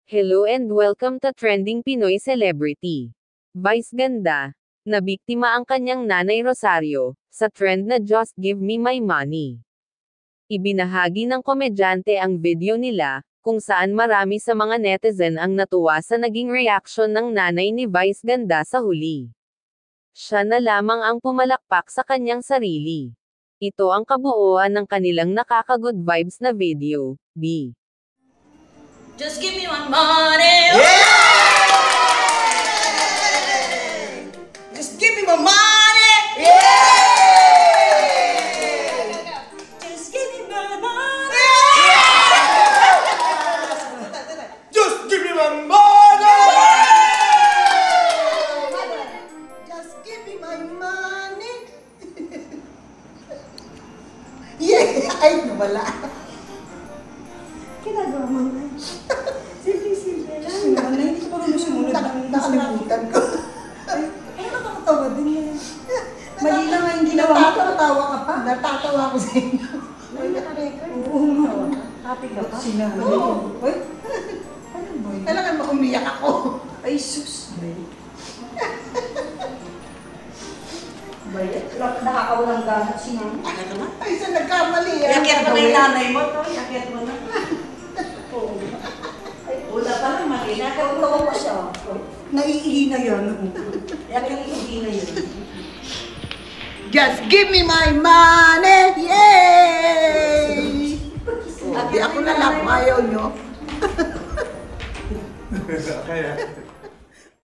Hello and welcome to Trending Pinoy Celebrity. Vice ganda. Nabiktima ang kanyang nanay Rosario, sa trend na Just Give Me My Money. Ibinahagi ng komedyante ang video nila, kung saan marami sa mga netizen ang natuwa sa naging reaction ng nanay ni Vice ganda sa huli. Siya na lamang ang pumalakpak sa kanyang sarili. Ito ang kabuuan ng kanilang nakaka-good vibes na video. B. Just give me my money. Yeah! Just give me my money. Yeah! Just give me my money. Just give me my money. Just give me my money. Yeah! Ay, nawala. Ginagawa mo na. Simple-simple lang. Wala, hindi ko parang sumunod. Nakalimutan ko. Ay, nakakatawa din yan. Mali na nga yung ginawa mo. Natatawa ka pa? Natatawa ko sa inyo. Ay, naka-record. Oo nga. Happy ka pa? Sinabi. Oo. Uy, ano ba yun? Kailangan mo umiyak ako. Ay, sus. Bayat. Nakakawalang ganat si mama. Ano naman? Ay, sa nagkamali. Iakyat mo na yung nanay mo to. Iakyat mo na. Oo. Ay, wala pa lang mali. Nakakatawa pa siya. Naiihi na yun. Iakyat hindi na yun. Just give me my money! Yay! Hindi ako na lang, ayaw nyo. Kaya.